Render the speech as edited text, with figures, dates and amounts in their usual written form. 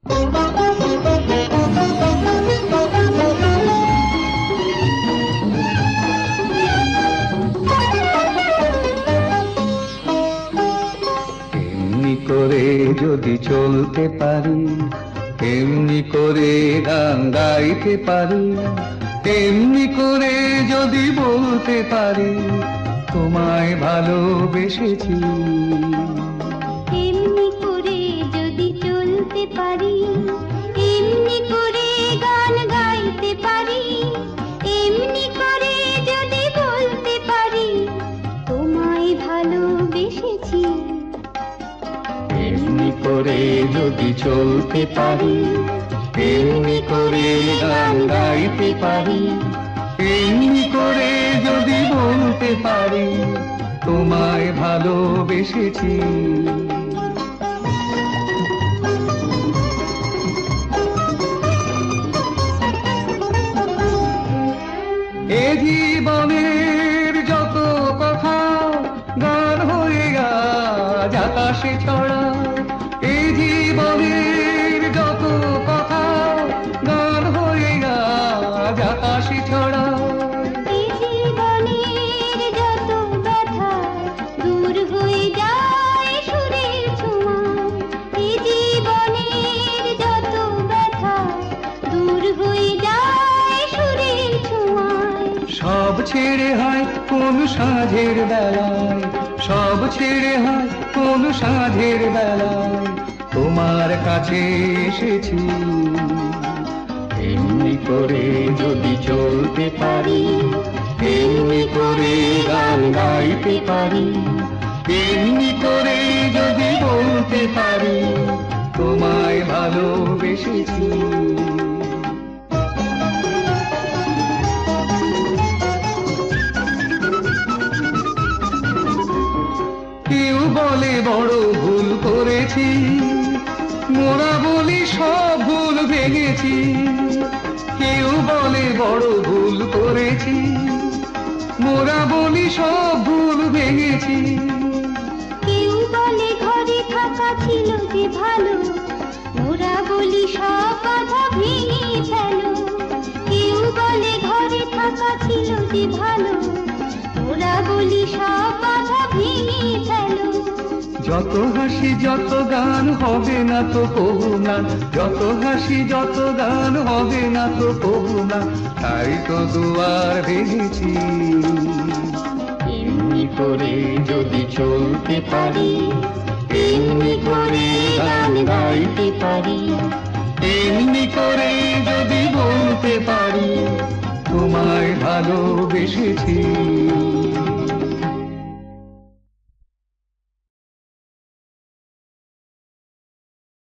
এমনি করে যদি চলতে পারি, এমনি করে গান গাইতে পারি, এমনি করে যদি বলতে পারি তোমায় ভালোবেসেছি। এমনি করে যদি চলতে পারি, এমনি করে গান গাইতে পারি, এমনি করে যদি বলতে পারি তোমায় ভালোবেসেছি। এমনি করে যদি চলতে পারি, এমনি করে গান গাইতে পারি, এমনি করে যদি বলতে পারি তোমায় ভালোবেসেছি। এ জীবনের যত কথা গান হয়ে আজ আকাশে ছড়া, এ জীবনের যত কথা গান হয়ে আজ আকাশে ছড়া। এই জীবনের যত ব্যথা দূর হয়ে যায় সুরের ছোঁয়ায়, এই জীবনের যত ব্যথা দূর হয়ে যায় সুরের ছোঁয়ায়। সব ছেড়ে হয় কোন সাঁঝের বেলায়, সব ছেড়ে হয় কোন সাঁঝের বেলায় তোমার কাছে এসেছি। এমনি করে যদি চলতে পারি, এমনি করে গান গাইতে পারি, এমনি করে যদি বলতে পারি তোমায় ভালোবেসেছি। কেউ বলে বড় ভুল করেছি, মোরা বলি সব ভুল ভেঙেছি। কেউ বলে বড় ভুল করেছি, মোরা বলি সব ভুল ভেঙেছি। কেউ বলে ঘরে থাকা ছিল যে ভালো, মোরা বলি সব বাধা ভেঙে ফেলো। কেউ বলে ঘরে থাকা ছিল যে ভালো, মোরা বলি সব বাধা ভেঙে ফেলো। যত হাসি যত গান হবে না তো কবু না, যত হাসি যত গান হবে না তো কবু না, তাই তো দুয়ার ভেঙেছি। এমনি করে যদি চলতে পারি, এমনি করে গান গাইতে পারি, এমনি করে যদি বলতে পারি তোমায় ভালোবেসেছি।